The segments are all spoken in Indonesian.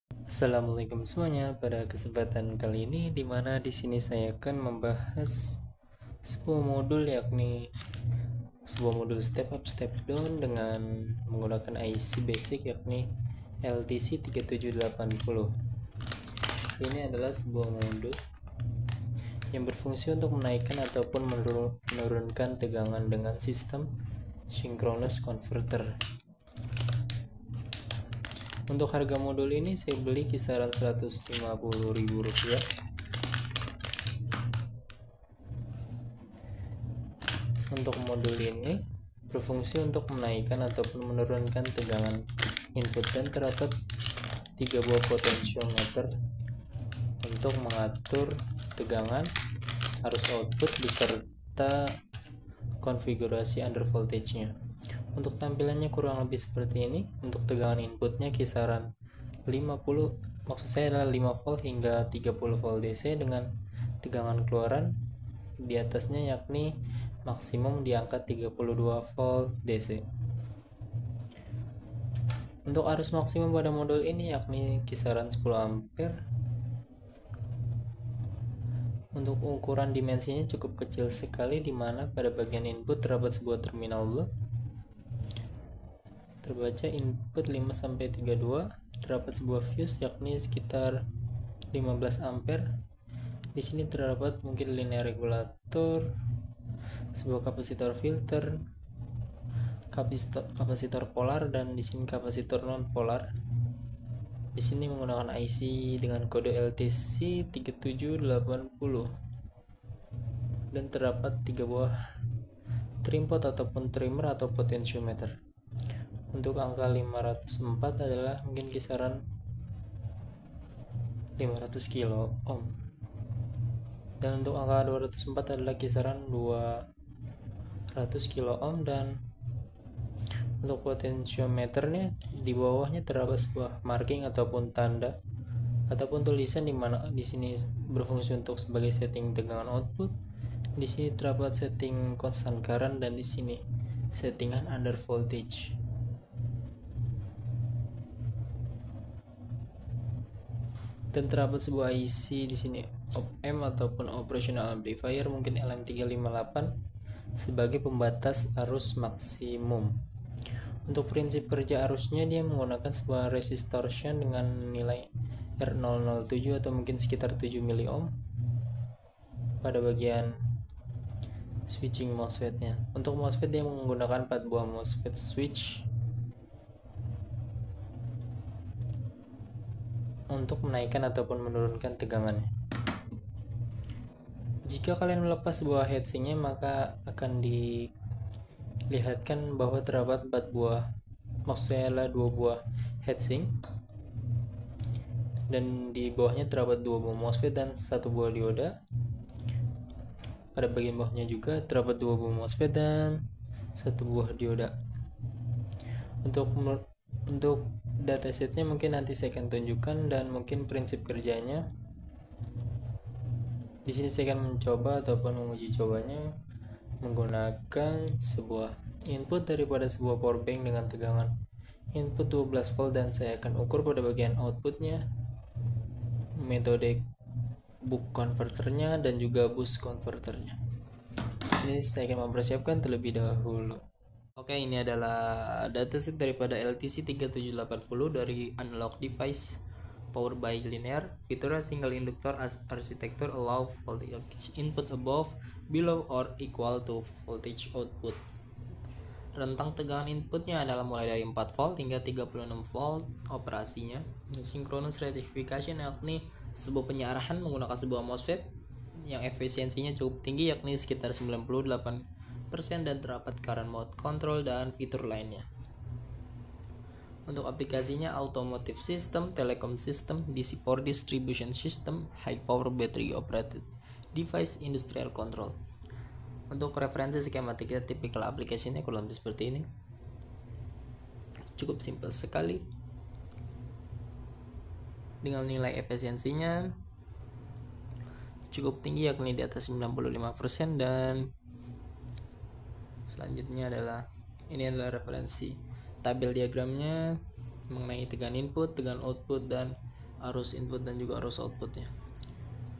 Assalamualaikum semuanya. Pada kesempatan kali ini di sini saya akan membahas sebuah modul, yakni sebuah modul step up step down dengan menggunakan IC basic, yakni LTC3780. Ini adalah sebuah modul yang berfungsi untuk menaikkan ataupun menurunkan tegangan dengan sistem synchronous converter. Untuk harga modul ini saya beli kisaran Rp150.000. Untuk modul ini berfungsi untuk menaikkan ataupun menurunkan tegangan input dan terdapat 3 buah potentiometer untuk mengatur tegangan, arus output beserta konfigurasi under voltage-nya. Untuk tampilannya kurang lebih seperti ini. Untuk tegangan inputnya kisaran 50, maksud saya adalah 5 volt hingga 30 volt DC, dengan tegangan keluaran di atasnya yakni maksimum di angka 32 volt DC. Untuk arus maksimum pada modul ini yakni kisaran 10 ampere. Untuk ukuran dimensinya cukup kecil sekali, dimana pada bagian input terdapat sebuah terminal blok. Terbaca input 5-32, terdapat sebuah fuse yakni sekitar 15 ampere. Di sini terdapat mungkin linear regulator, sebuah kapasitor filter, kapasitor polar, dan di sini kapasitor non polar. Di sini menggunakan IC dengan kode LTC3780 dan terdapat 3 buah trim pot ataupun trimmer atau potentiometer. Untuk angka 504 adalah mungkin kisaran 500 kilo ohm, dan untuk angka 204 adalah kisaran 200 kilo ohm. Dan untuk potentiometernya di bawahnya terdapat sebuah marking ataupun tanda ataupun tulisan, di mana di sini berfungsi untuk sebagai setting tegangan output. Di sini terdapat setting constant current dan di sini settingan under voltage. Dan terdapat sebuah IC di sini op-amp ataupun operational amplifier, mungkin LM358, sebagai pembatas arus maksimum. Untuk prinsip kerja arusnya, dia menggunakan sebuah resistorsion dengan nilai R007 atau mungkin sekitar 7 mili ohm pada bagian switching MOSFET-nya. Untuk MOSFET dia menggunakan 4 buah MOSFET switch untuk menaikkan ataupun menurunkan tegangannya. Jika kalian melepas sebuah heatsinknya, maka akan dilihatkan bahwa terdapat 4 buah, maksudnya adalah 2 buah heatsink, dan di bawahnya terdapat 2 buah MOSFET dan 1 buah dioda. Pada bagian bawahnya juga terdapat 2 buah MOSFET dan 1 buah dioda. Untuk datasetnya mungkin nanti saya akan tunjukkan, dan mungkin prinsip kerjanya. Di sini saya akan mencoba ataupun menguji cobanya menggunakan sebuah input daripada sebuah power bank dengan tegangan input 12 volt, dan saya akan ukur pada bagian outputnya metode buck converternya dan juga boost converternya. Di sini saya akan mempersiapkan terlebih dahulu. Oke, ini adalah dataset daripada LTC3780 dari analog device power by linear. Fiturnya single inductor architecture, allow voltage input above, below, or equal to voltage output. Rentang tegangan inputnya adalah mulai dari 4 volt hingga 36 volt operasinya. Synchronous rectification yakni sebuah penyarahan menggunakan sebuah MOSFET yang efisiensinya cukup tinggi, yakni sekitar 98%, dan terdapat current mode control dan fitur lainnya. Untuk aplikasinya automotive system, telecom system, DC power distribution system, high power battery operated device, industrial control. Untuk referensi skematiknya, tipikal aplikasinya kurang lebih seperti ini. Cukup simpel sekali, dengan nilai efisiensinya cukup tinggi, yakni di atas 95%. Dan selanjutnya ini adalah referensi tabel diagramnya mengenai tegangan input, tegangan output, dan arus input dan juga arus outputnya.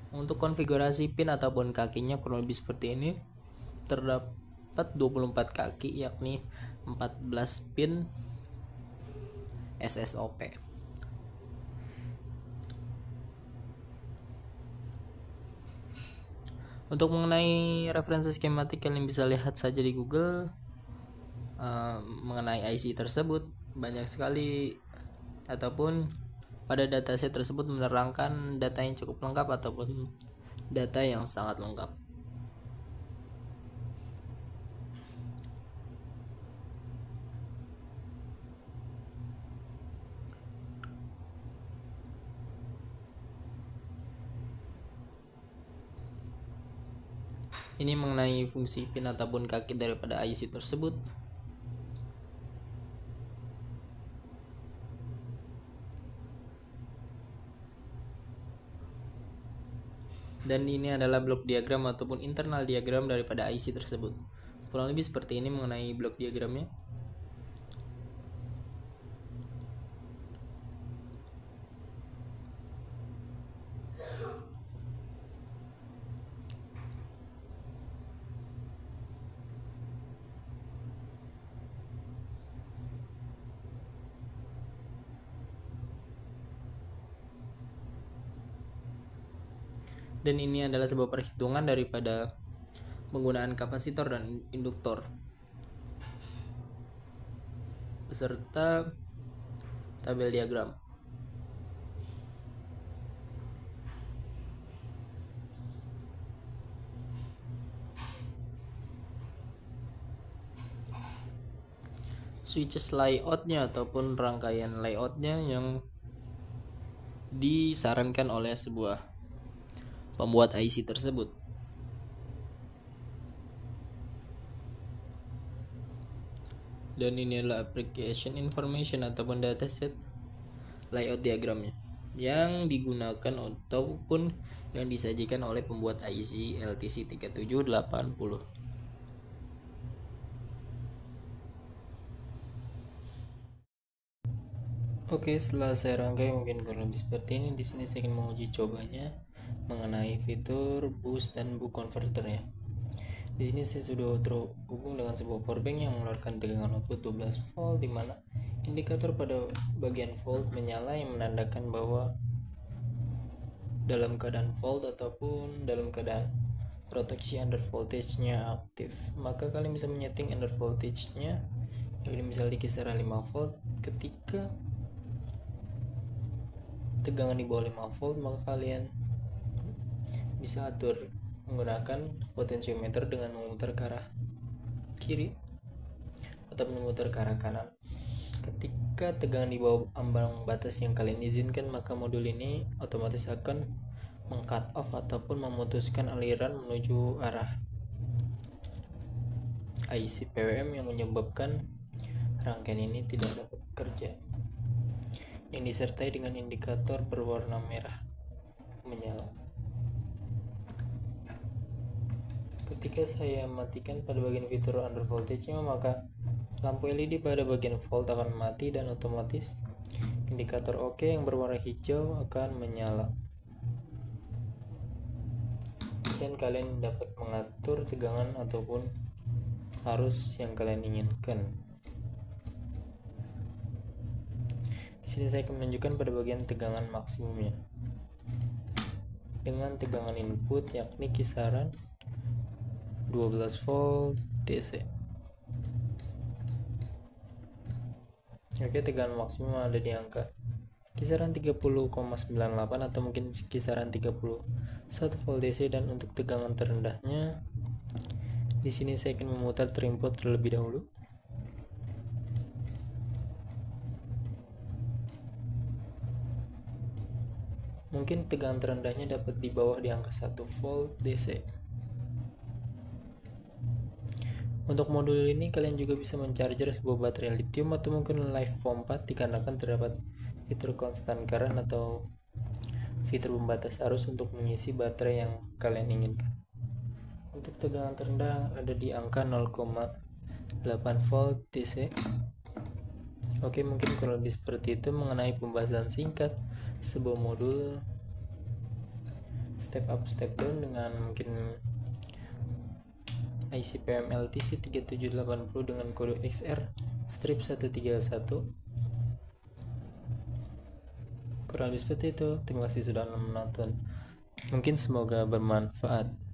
Untuk konfigurasi pin ataupun kakinya kurang lebih seperti ini. Terdapat 24 kaki, yakni 14 pin SSOP. Untuk mengenai referensi skematik, kalian bisa lihat saja di Google mengenai IC tersebut. Banyak sekali ataupun pada dataset tersebut menerangkan data yang cukup lengkap ataupun data yang sangat lengkap. Ini mengenai fungsi pin ataupun kaki daripada IC tersebut. Dan ini adalah blok diagram ataupun internal diagram daripada IC tersebut. Kurang lebih seperti ini mengenai blok diagramnya. Dan ini adalah sebuah perhitungan daripada penggunaan kapasitor dan induktor beserta tabel diagram. Switches layoutnya ataupun rangkaian layoutnya yang disarankan oleh sebuah pembuat IC tersebut. Dan ini adalah application information ataupun dataset layout diagramnya yang digunakan ataupun yang disajikan oleh pembuat IC LTC3780. Oke, setelah saya rangkai mungkin kurang lebih seperti ini. Di sini saya ingin menguji cobanya mengenai fitur boost dan buck converternya. Di sini saya sudah terhubung dengan sebuah powerbank yang mengeluarkan tegangan output 12 volt, di mana indikator pada bagian volt menyala yang menandakan bahwa dalam keadaan volt ataupun dalam keadaan proteksi under voltage-nya aktif. Maka kalian bisa menyeting under voltage-nya yang misalnya di kisaran 5 volt. Ketika tegangan di bawah 5 volt, maka kalian bisa atur menggunakan potensiometer dengan memutar ke arah kiri atau memutar ke arah kanan. Ketika tegangan di bawah ambang batas yang kalian izinkan, maka modul ini otomatis akan meng-cut off ataupun memutuskan aliran menuju arah IC PWM yang menyebabkan rangkaian ini tidak dapat bekerja, yang disertai dengan indikator berwarna merah menyala. Ketika saya matikan pada bagian fitur under voltage-nya, maka lampu LED pada bagian volt akan mati dan otomatis indikator OK yang berwarna hijau akan menyala. Dan kalian dapat mengatur tegangan ataupun arus yang kalian inginkan. Di sini saya akan menunjukkan pada bagian tegangan maksimumnya dengan tegangan input yakni kisaran 12 volt DC. Oke, tegangan maksimum ada di angka kisaran 30,98 atau mungkin kisaran 31 volt DC. Dan untuk tegangan terendahnya, di sini saya akan memutar terinput terlebih dahulu. Mungkin tegangan terendahnya dapat di bawah di angka 1 volt DC. Untuk modul ini kalian juga bisa mencharger sebuah baterai lithium atau mungkin LiFePO 4 dikarenakan terdapat fitur constant current atau fitur pembatas arus untuk mengisi baterai yang kalian inginkan. Untuk tegangan terendah ada di angka 0,8 volt DC Oke, mungkin kurang lebih seperti itu mengenai pembahasan singkat sebuah modul step up step down dengan mungkin IC PMLTC 3780 dengan kode XR strip 131. Kurang lebih seperti itu. Terima kasih sudah menonton. Mungkin semoga bermanfaat.